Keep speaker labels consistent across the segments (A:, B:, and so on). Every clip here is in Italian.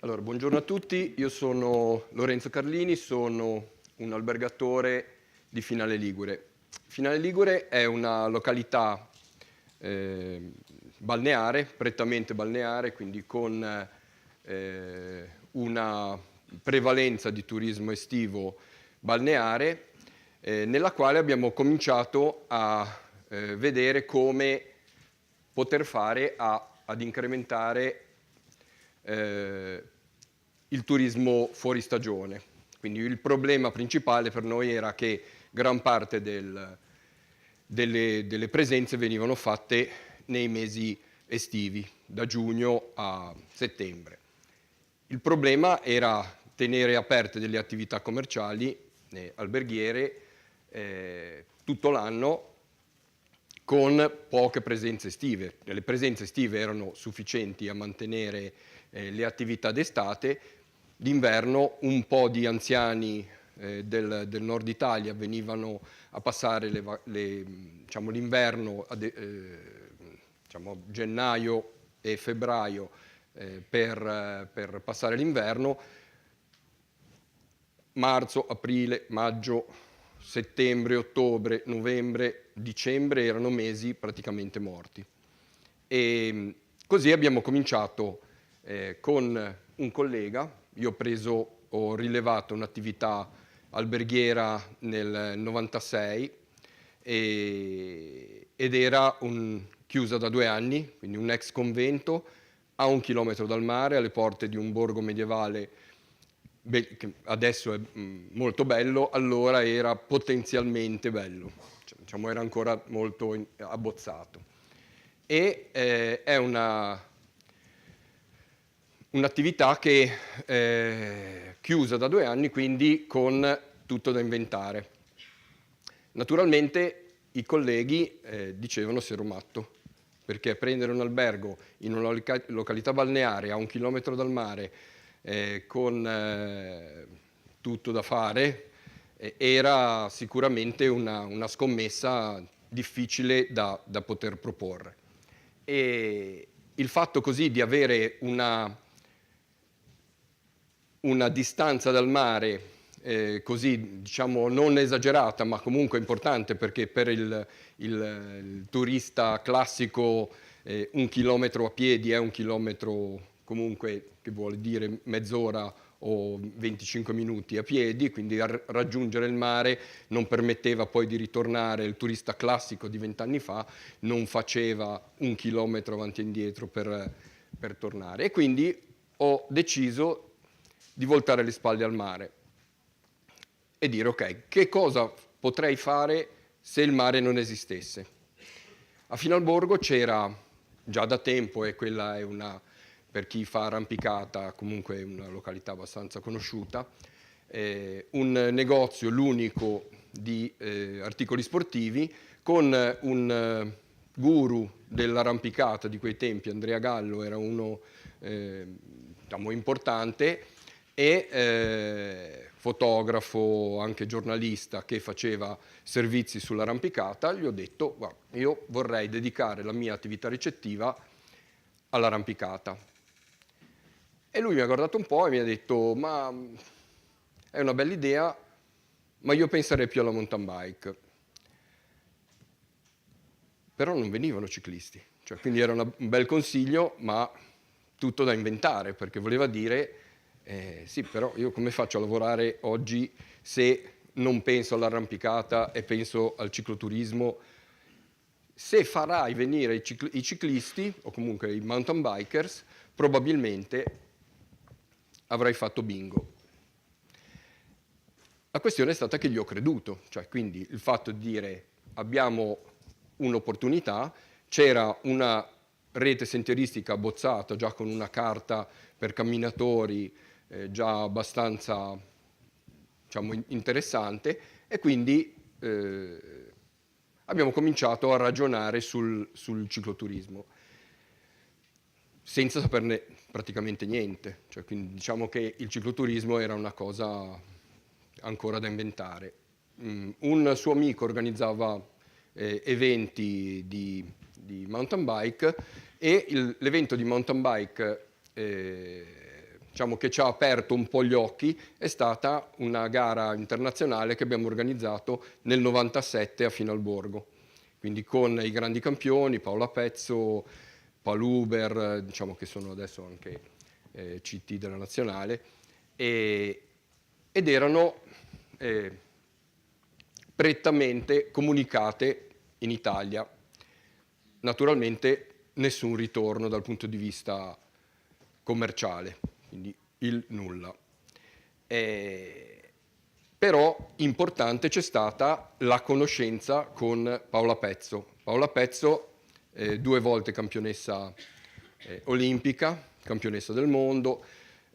A: Allora, buongiorno a tutti, io sono Lorenzo Carlini, sono un albergatore di Finale Ligure. Finale Ligure è una località balneare, prettamente balneare, quindi con una prevalenza di turismo estivo balneare, nella quale abbiamo cominciato a vedere come poter fare ad incrementare il turismo fuori stagione. Quindi il problema principale per noi era che gran parte delle presenze venivano fatte nei mesi estivi, da giugno a settembre. Il problema era tenere aperte delle attività commerciali, alberghiere, tutto l'anno, con poche presenze estive. Le presenze estive erano sufficienti a mantenere le attività d'estate. D'inverno un po' di anziani del nord Italia venivano a passare l'inverno, gennaio e febbraio, per passare l'inverno. Marzo, aprile, maggio, settembre, ottobre, novembre, dicembre erano mesi praticamente morti. E così abbiamo cominciato con un collega. Io ho rilevato un'attività alberghiera nel 96 ed era chiusa da 2 anni, quindi un ex convento a 1 chilometro dal mare, alle porte di un borgo medievale che adesso è molto bello, allora era potenzialmente bello, diciamo era ancora molto abbozzato. E è un'attività che è chiusa da 2 anni, quindi con tutto da inventare. Naturalmente i colleghi dicevano se ero matto, perché prendere un albergo in una località balneare a 1 chilometro dal mare con tutto da fare era sicuramente una scommessa difficile da poter proporre. E il fatto così di avere una distanza dal mare così, diciamo, non esagerata, ma comunque importante, perché per il turista classico 1 chilometro a piedi è 1 chilometro comunque, che vuol dire mezz'ora o 25 minuti a piedi, quindi raggiungere il mare non permetteva poi di ritornare. Il turista classico di 20 anni fa non faceva 1 chilometro avanti e indietro per tornare, e quindi ho deciso di voltare le spalle al mare e dire: ok, che cosa potrei fare se il mare non esistesse? A Finalborgo c'era già da tempo, e quella è per chi fa arrampicata comunque è una località abbastanza conosciuta, un negozio, l'unico, di articoli sportivi, con un guru dell'arrampicata di quei tempi. Andrea Gallo era uno diciamo importante, e fotografo, anche giornalista, che faceva servizi sull'arrampicata. Gli ho detto: guarda, io vorrei dedicare la mia attività ricettiva all'arrampicata. E lui mi ha guardato un po' e mi ha detto: ma è una bella idea, ma io penserei più alla mountain bike. Però non venivano ciclisti, quindi era un bel consiglio, ma tutto da inventare, perché voleva dire sì, però io come faccio a lavorare oggi se non penso all'arrampicata e penso al cicloturismo? Se farai venire i ciclisti, o comunque i mountain bikers, probabilmente avrai fatto bingo. La questione è stata che gli ho creduto, quindi il fatto di dire: abbiamo un'opportunità, c'era una rete sentieristica abbozzata già con una carta per camminatori già abbastanza, diciamo, interessante, e quindi abbiamo cominciato a ragionare sul cicloturismo senza saperne praticamente niente, quindi diciamo che il cicloturismo era una cosa ancora da inventare. Un suo amico organizzava eventi di mountain bike, e l'evento di mountain bike diciamo, che ci ha aperto un po' gli occhi è stata una gara internazionale che abbiamo organizzato nel 97 a Finalborgo, quindi con i grandi campioni, Paola Pezzo, Paluber, diciamo che sono adesso anche CT della nazionale, ed erano prettamente comunicate in Italia. Naturalmente nessun ritorno dal punto di vista commerciale, quindi il nulla. Però importante c'è stata la conoscenza con Paola Pezzo. Paola Pezzo, 2 volte campionessa olimpica, campionessa del mondo,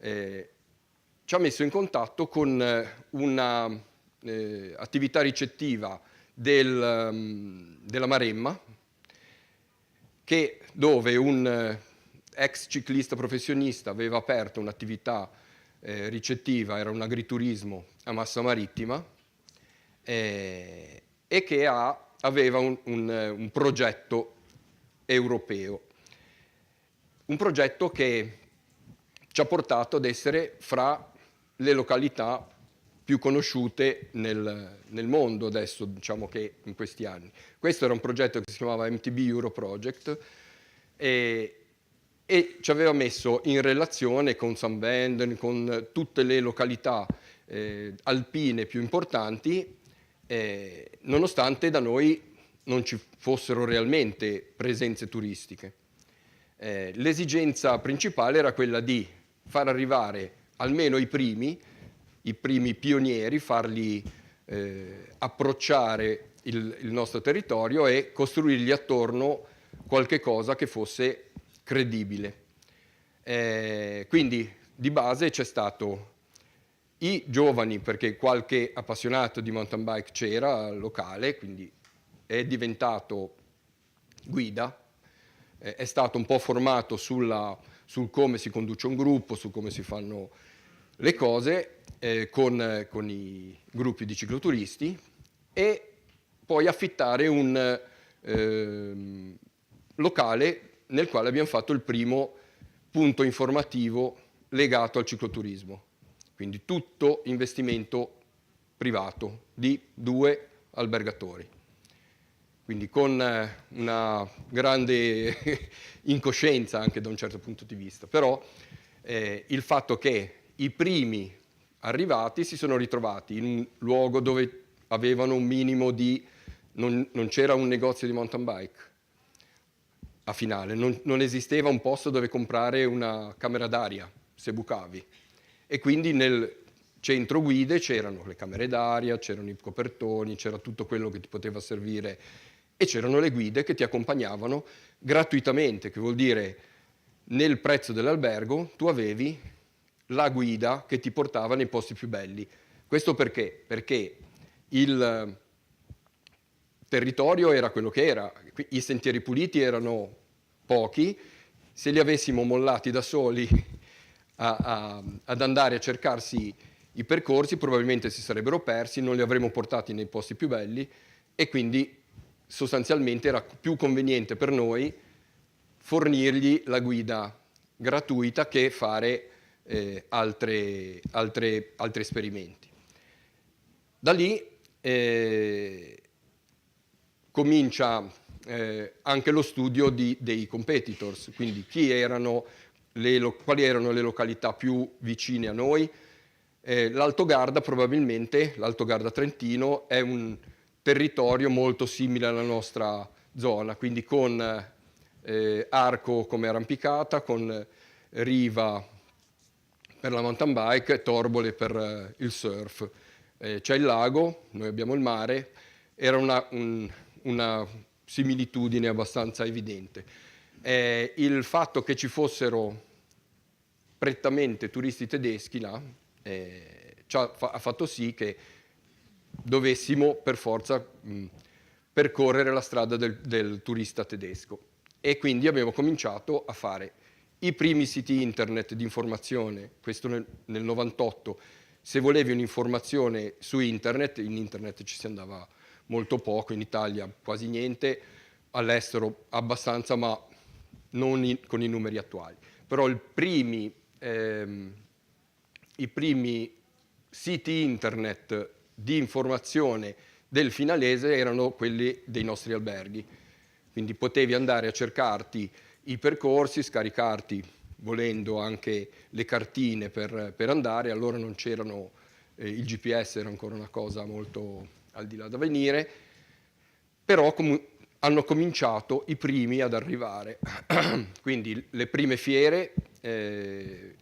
A: ci ha messo in contatto con una attività ricettiva della Maremma, dove un ex ciclista professionista aveva aperto un'attività ricettiva, era un agriturismo a Massa Marittima, e che aveva un progetto europeo, un progetto che ci ha portato ad essere fra le località più conosciute nel mondo adesso, diciamo che in questi anni. Questo era un progetto che si chiamava MTB Euro Project e ci aveva messo in relazione con San Benden, con tutte le località alpine più importanti, nonostante da noi non ci fossero realmente presenze turistiche. L'esigenza principale era quella di far arrivare almeno i primi pionieri, farli approcciare il nostro territorio e costruirgli attorno qualche cosa che fosse credibile. Quindi di base c'è stato i giovani, perché qualche appassionato di mountain bike c'era locale, quindi è diventato guida, è stato un po' formato sul come si conduce un gruppo, su come si fanno le cose con i gruppi di cicloturisti, e poi affittare un locale nel quale abbiamo fatto il primo punto informativo legato al cicloturismo. Quindi tutto investimento privato di 2 albergatori. Quindi con una grande incoscienza anche da un certo punto di vista. Però il fatto che i primi arrivati si sono ritrovati in un luogo dove avevano un minimo di... non c'era un negozio di mountain bike a Finale, non esisteva un posto dove comprare una camera d'aria, se bucavi. E quindi nel centro guide c'erano le camere d'aria, c'erano i copertoni, c'era tutto quello che ti poteva servire e c'erano le guide che ti accompagnavano gratuitamente, che vuol dire nel prezzo dell'albergo tu avevi la guida che ti portava nei posti più belli. Questo perché? Perché il territorio era quello che era, i sentieri puliti erano pochi, se li avessimo mollati da soli ad andare a cercarsi i percorsi probabilmente si sarebbero persi, non li avremmo portati nei posti più belli e quindi sostanzialmente era più conveniente per noi fornirgli la guida gratuita che fare altri esperimenti. Da lì comincia anche lo studio dei competitors, quindi quali erano le località più vicine a noi. L'Alto Garda probabilmente, l'Alto Garda Trentino, è un territorio molto simile alla nostra zona, quindi con Arco come arrampicata, con Riva per la mountain bike e Torbole per il surf. C'è il lago, noi abbiamo il mare, era una similitudine abbastanza evidente. Il fatto che ci fossero prettamente turisti tedeschi là ha fatto sì che dovessimo per forza percorrere la strada del turista tedesco e quindi abbiamo cominciato a fare i primi siti internet di informazione, questo nel 98. Se volevi un'informazione su internet, in internet ci si andava molto poco, in Italia quasi niente, all'estero abbastanza, ma non con i numeri attuali. Però i primi i primi siti internet di informazione del finalese erano quelli dei nostri alberghi. Quindi potevi andare a cercarti i percorsi, scaricarti, volendo, anche le cartine per andare. Allora non c'erano, il GPS era ancora una cosa molto al di là da venire, però hanno cominciato i primi ad arrivare. Quindi le prime fiere, c'è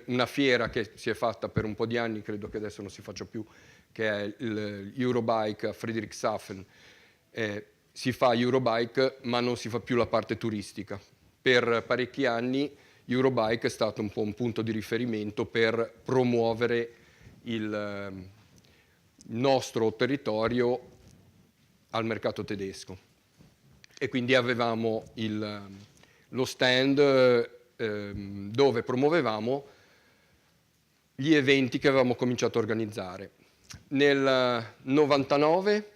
A: una fiera che si è fatta per un po' di anni, credo che adesso non si faccia più, che è l'Eurobike a Friedrichshafen. Si fa Eurobike ma non si fa più la parte turistica. Per parecchi anni Eurobike è stato un po' un punto di riferimento per promuovere il nostro territorio al mercato tedesco. E quindi avevamo lo stand dove promuovevamo gli eventi che avevamo cominciato a organizzare. Nel 99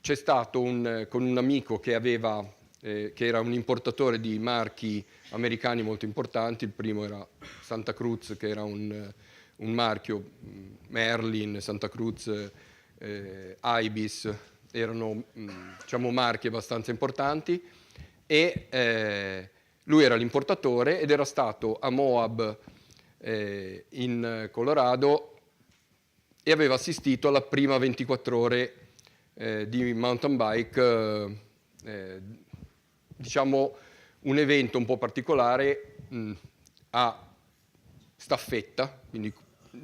A: c'è stato con un amico che era un importatore di marchi americani molto importanti. Il primo era Santa Cruz, che era un marchio, Merlin, Santa Cruz, Ibis, erano diciamo marchi abbastanza importanti, e lui era l'importatore ed era stato a Moab in Colorado e aveva assistito alla prima 24 ore di mountain bike, diciamo un evento un po' particolare a staffetta, quindi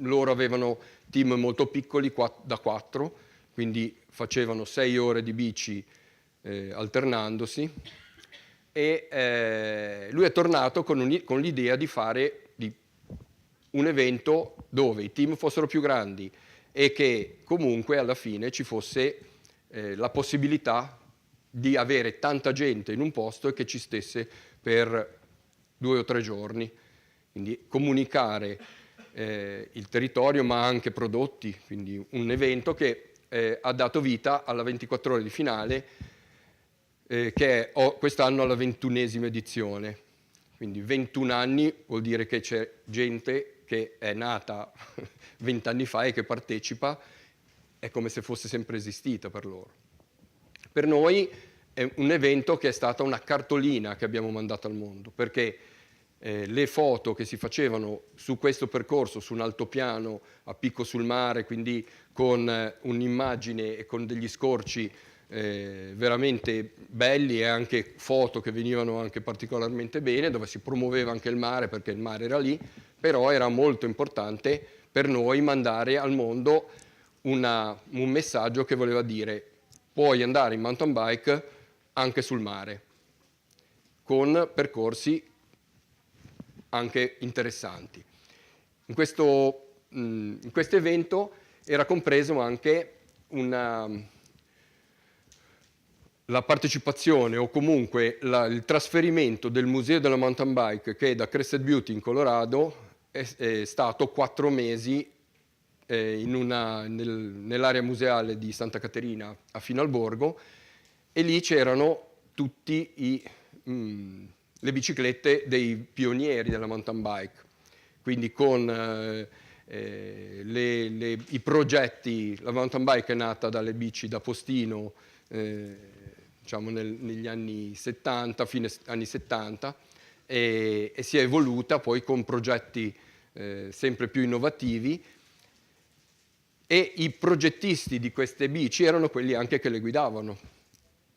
A: loro avevano team molto piccoli, da 4, quindi facevano 6 ore di bici alternandosi, e lui è tornato con l'idea di fare un evento dove i team fossero più grandi e che comunque alla fine ci fosse la possibilità di avere tanta gente in un posto e che ci stesse per 2 o 3 giorni. Quindi comunicare il territorio ma anche prodotti, quindi un evento che ha dato vita alla 24 ore di finale, che è quest'anno alla 21esima edizione. Quindi 21 anni vuol dire che c'è gente che è nata 20 anni fa e che partecipa, è come se fosse sempre esistita per loro. Per noi è un evento che è stata una cartolina che abbiamo mandato al mondo, perché le foto che si facevano su questo percorso, su un altopiano a picco sul mare, quindi con un'immagine e con degli scorci veramente belli, e anche foto che venivano anche particolarmente bene, dove si promuoveva anche il mare perché il mare era lì, però era molto importante per noi mandare al mondo un messaggio che voleva dire: puoi andare in mountain bike anche sul mare, con percorsi anche interessanti. In questo evento era compreso anche la partecipazione, o comunque il trasferimento del Museo della Mountain Bike, che da Crested Butte in Colorado è stato 4 mesi nell'area museale di Santa Caterina a Finalborgo, e lì c'erano tutte le biciclette dei pionieri della mountain bike, quindi con i progetti. La mountain bike è nata dalle bici da postino, diciamo negli anni 70, fine anni 70, e si è evoluta poi con progetti sempre più innovativi, e i progettisti di queste bici erano quelli anche che le guidavano.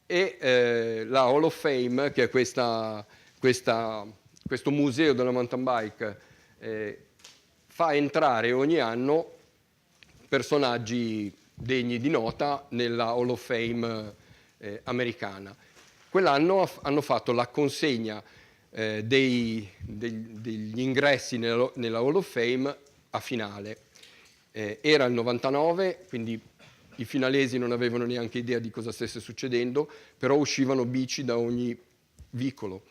A: E la Hall of Fame, che è questo museo della mountain bike, fa entrare ogni anno personaggi degni di nota nella Hall of Fame americana. Quell'anno hanno fatto la consegna degli ingressi nella Hall of Fame a finale. Era il 99, quindi i finalesi non avevano neanche idea di cosa stesse succedendo, però uscivano bici da ogni vicolo,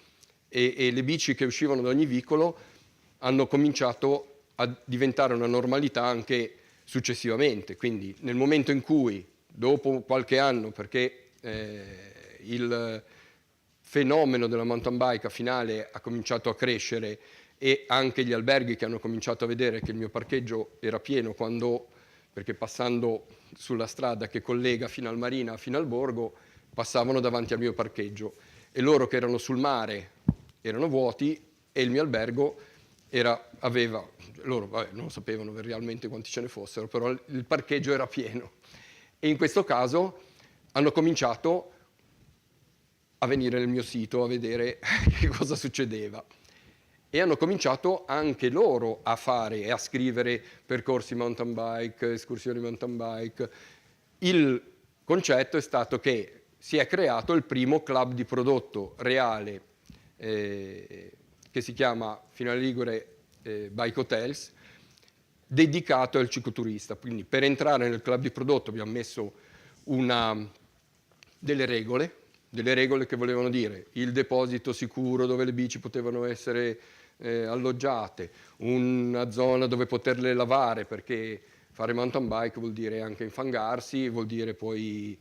A: e le bici che uscivano da ogni vicolo hanno cominciato a diventare una normalità anche successivamente. Quindi nel momento in cui, dopo qualche anno, perché il fenomeno della mountain bike a finale ha cominciato a crescere e anche gli alberghi che hanno cominciato a vedere che il mio parcheggio era pieno perché passando sulla strada che collega fino al marina, fino al borgo, passavano davanti al mio parcheggio e loro che erano sul mare erano vuoti e il mio albergo loro non sapevano realmente quanti ce ne fossero, però il parcheggio era pieno. E in questo caso hanno cominciato a venire nel mio sito a vedere che cosa succedeva. E hanno cominciato anche loro a fare e a scrivere percorsi mountain bike, escursioni mountain bike. Il concetto è stato che si è creato il primo club di prodotto reale che si chiama Finale Ligure Bike Hotels, dedicato al cicloturista. Quindi per entrare nel club di prodotto abbiamo messo delle regole che volevano dire il deposito sicuro dove le bici potevano essere alloggiate, una zona dove poterle lavare, perché fare mountain bike vuol dire anche infangarsi, vuol dire poi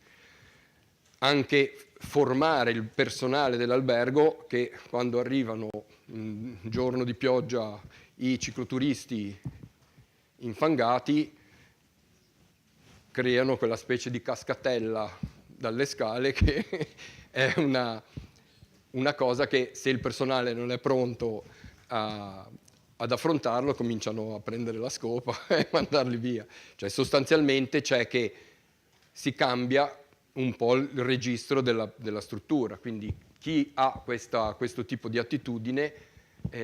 A: anche formare il personale dell'albergo che quando arrivano un giorno di pioggia i cicloturisti infangati creano quella specie di cascatella dalle scale che è una cosa che se il personale non è pronto ad affrontarlo cominciano a prendere la scopa e mandarli via. Cioè sostanzialmente c'è che si cambia un po' il registro della struttura, quindi chi ha questo tipo di attitudine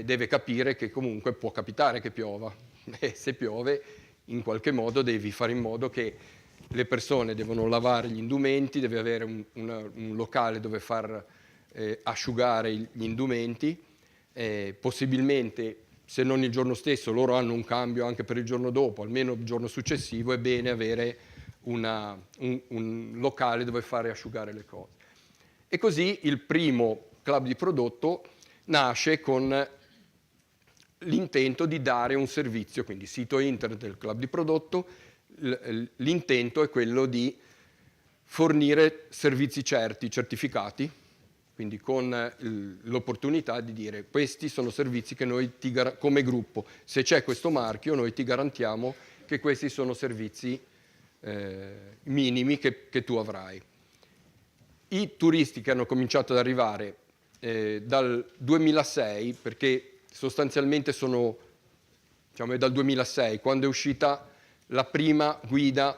A: deve capire che comunque può capitare che piova e se piove in qualche modo devi fare in modo che le persone devono lavare gli indumenti, deve avere un locale dove far asciugare gli indumenti, possibilmente se non il giorno stesso loro hanno un cambio anche per il giorno dopo, almeno il giorno successivo è bene avere un locale dove fare asciugare le cose. E così il primo club di prodotto nasce con l'intento di dare un servizio, quindi sito internet del club di prodotto, l'intento è quello di fornire servizi certificati, quindi con l'opportunità di dire questi sono servizi che noi come gruppo, se c'è questo marchio noi ti garantiamo che questi sono servizi minimi che tu avrai. I turisti che hanno cominciato ad arrivare dal 2006, perché sostanzialmente è dal 2006, quando è uscita la prima guida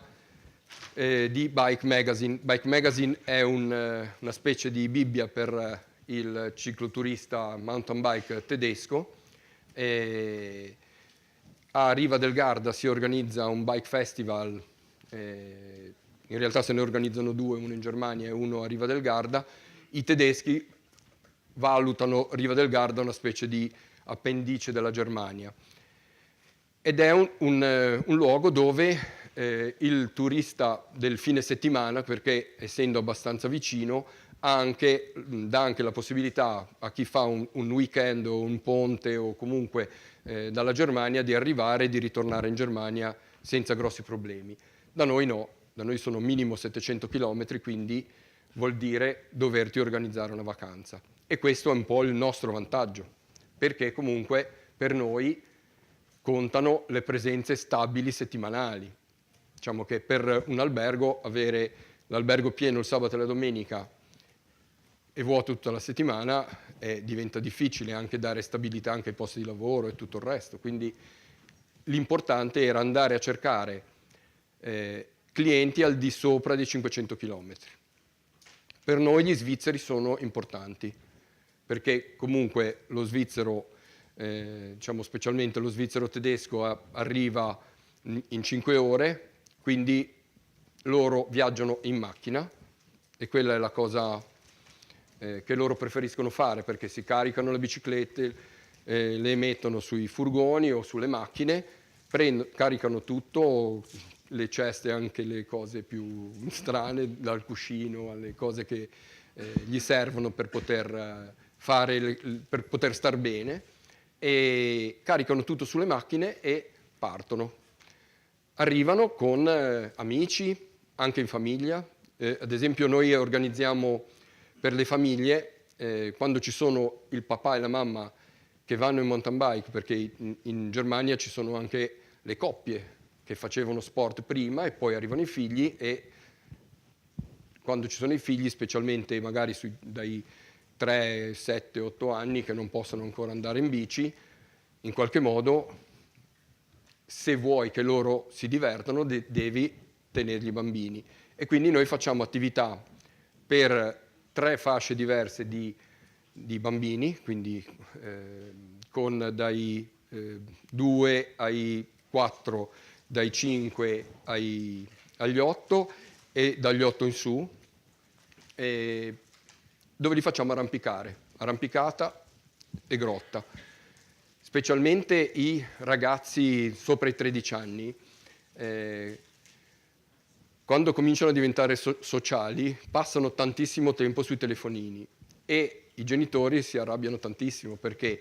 A: di Bike Magazine. Bike Magazine è una specie di Bibbia per il cicloturista mountain bike tedesco. A Riva del Garda si organizza un bike festival, in realtà se ne organizzano due, uno in Germania e uno a Riva del Garda. I tedeschi valutano Riva del Garda una specie di appendice della Germania. Ed è un luogo dove il turista del fine settimana, perché essendo abbastanza vicino, dà anche la possibilità a chi fa un weekend o un ponte o comunque dalla Germania di arrivare e di ritornare in Germania senza grossi problemi. Da noi no, da noi sono minimo 700 km, quindi vuol dire doverti organizzare una vacanza. E questo è un po' il nostro vantaggio, perché comunque per noi contano le presenze stabili settimanali. Diciamo che per un albergo avere l'albergo pieno il sabato e la domenica e vuoto tutta la settimana diventa difficile anche dare stabilità anche ai posti di lavoro e tutto il resto. Quindi l'importante era andare a cercare clienti al di sopra dei 500 km. Per noi gli svizzeri sono importanti, perché comunque lo svizzero, specialmente lo svizzero tedesco, arriva in 5 ore, quindi loro viaggiano in macchina e quella è la cosa che loro preferiscono fare, perché si caricano le biciclette, le mettono sui furgoni o sulle macchine, caricano tutto, le ceste, anche le cose più strane, dal cuscino alle cose che gli servono per poter per poter star bene, e caricano tutto sulle macchine e partono. Arrivano con amici, anche in famiglia. Ad esempio noi organizziamo per le famiglie, quando ci sono il papà e la mamma che vanno in mountain bike, perché in Germania ci sono anche le coppie che facevano sport prima e poi arrivano i figli, e quando ci sono i figli, specialmente magari dai 3, 7, 8 anni che non possono ancora andare in bici, in qualche modo, se vuoi che loro si divertano, devi tenergli i bambini. E quindi noi facciamo attività per 3 fasce diverse di bambini, quindi con dai 2 ai 4, dai 5 agli 8 e dagli 8 in su, dove li facciamo arrampicare, arrampicata e grotta. Specialmente i ragazzi sopra i 13 anni, quando cominciano a diventare sociali, passano tantissimo tempo sui telefonini e i genitori si arrabbiano tantissimo perché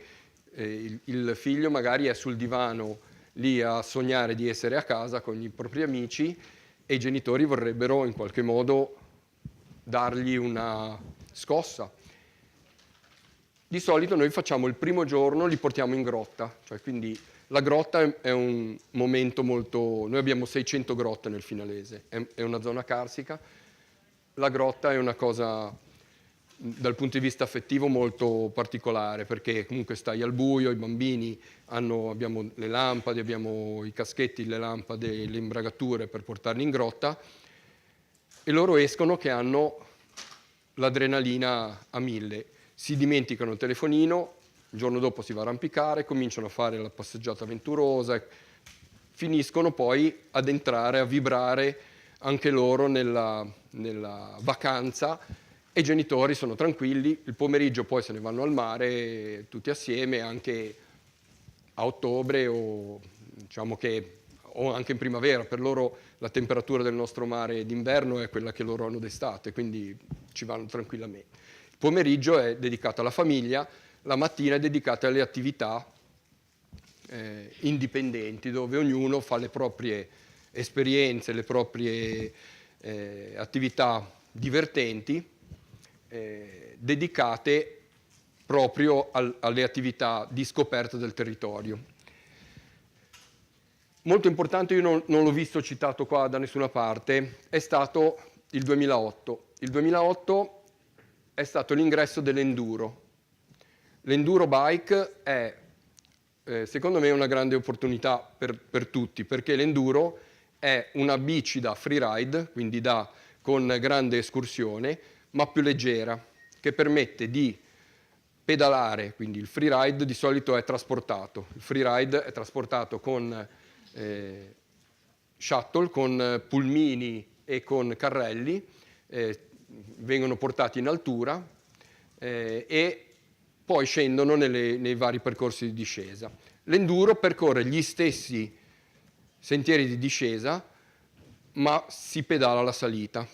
A: il figlio magari è sul divano lì a sognare di essere a casa con i propri amici e i genitori vorrebbero in qualche modo dargli una scossa. Di solito noi facciamo il primo giorno, li portiamo in grotta, cioè quindi la grotta è un momento molto... Noi abbiamo 600 grotte nel Finalese, è una zona carsica. La grotta è una cosa dal punto di vista affettivo molto particolare, perché comunque stai al buio, i bambini abbiamo le lampade, abbiamo i caschetti, le lampade, le imbragature per portarli in grotta, e loro escono che hanno l'adrenalina a 1000. Si dimenticano il telefonino, il giorno dopo si va a arrampicare, cominciano a fare la passeggiata avventurosa, finiscono poi ad entrare, a vibrare anche loro nella vacanza, e i genitori sono tranquilli, il pomeriggio poi se ne vanno al mare tutti assieme, anche a ottobre o anche in primavera. Per loro la temperatura del nostro mare d'inverno è quella che loro hanno d'estate, quindi ci vanno tranquillamente. Il pomeriggio è dedicato alla famiglia, la mattina è dedicata alle attività indipendenti, dove ognuno fa le proprie esperienze, le proprie attività divertenti, dedicate proprio alle attività di scoperta del territorio. Molto importante, io non l'ho visto citato qua da nessuna parte, è stato il 2008. Il 2008 è stato l'ingresso dell'enduro. L'enduro bike è, secondo me, una grande opportunità per tutti, perché l'enduro è una bici da freeride, quindi con grande escursione, ma più leggera, che permette di pedalare. Quindi il freeride di solito è trasportato. Il freeride è trasportato con shuttle, con pulmini e con carrelli, vengono portati in altura e poi scendono nei vari percorsi di discesa. L'enduro percorre gli stessi sentieri di discesa, ma si pedala la salita,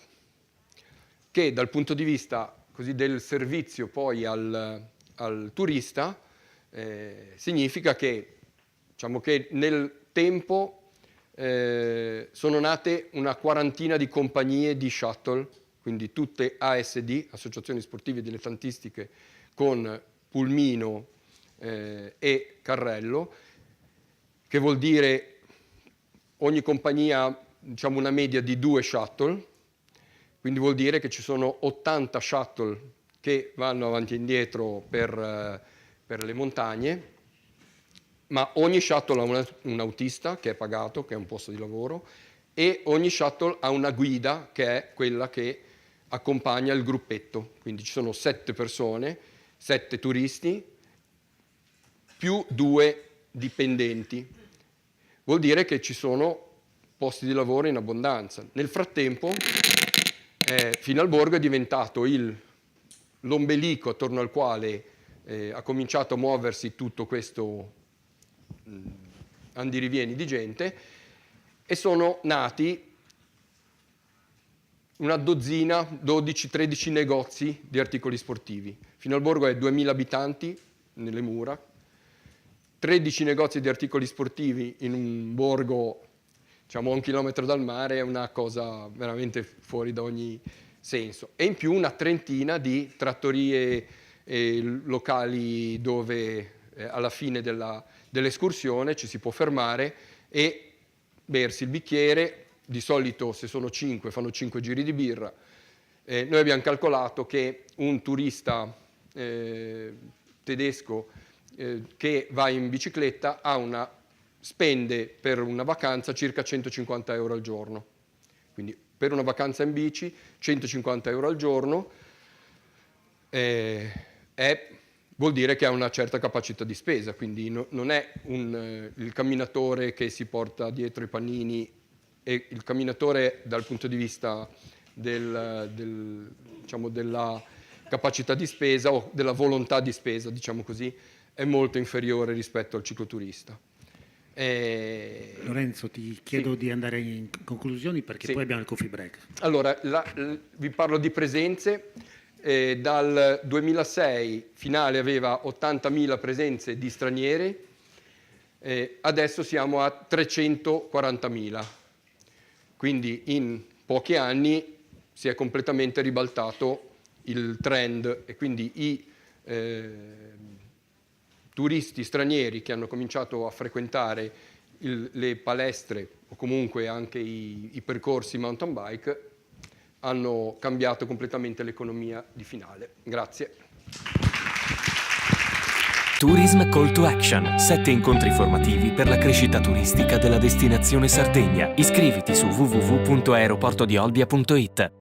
A: che dal punto di vista così del servizio poi al turista significa che, diciamo che nel tempo sono nate una quarantina di compagnie di shuttle, quindi tutte ASD, associazioni sportive dilettantistiche, con pulmino e carrello, che vuol dire ogni compagnia, diciamo, una media di 2 shuttle, quindi vuol dire che ci sono 80 shuttle che vanno avanti e indietro per le montagne, ma ogni shuttle ha un autista che è pagato, che è un posto di lavoro, e ogni shuttle ha una guida che è quella che accompagna il gruppetto. Quindi ci sono 7 persone, 7 turisti, più 2 dipendenti. Vuol dire che ci sono posti di lavoro in abbondanza. Nel frattempo, Finalborgo è diventato l'ombelico attorno al quale ha cominciato a muoversi tutto questo andirivieni di gente, e sono nati una dozzina, 12-13 negozi di articoli sportivi. Finalborgo è 2000 abitanti nelle mura, 13 negozi di articoli sportivi in un borgo, diciamo, a 1 chilometro dal mare, è una cosa veramente fuori da ogni senso. E in più una trentina di trattorie locali dove alla fine dell'escursione ci si può fermare e bersi il bicchiere. Di solito, se sono 5, fanno 5 giri di birra. Noi abbiamo calcolato che un turista tedesco che va in bicicletta spende per una vacanza circa 150 euro al giorno. Quindi per una vacanza in bici 150 euro al giorno vuol dire che ha una certa capacità di spesa, quindi non è il camminatore che si porta dietro i panini, e il camminatore dal punto di vista diciamo, della capacità di spesa o della volontà di spesa, diciamo così, è molto inferiore rispetto al cicloturista.
B: Lorenzo, ti chiedo di andare in conclusioni perché poi abbiamo il coffee break.
A: Allora, vi parlo di presenze. Dal 2006 finale aveva 80.000 presenze di stranieri, adesso siamo a 340.000. Quindi in pochi anni si è completamente ribaltato il trend e quindi i turisti stranieri che hanno cominciato a frequentare le palestre o comunque anche i percorsi mountain bike hanno cambiato completamente l'economia di Finale. Grazie.
C: Tourism Call to Action. 7 incontri formativi per la crescita turistica della destinazione Sardegna. Iscriviti su www.aeroportodiolbia.it.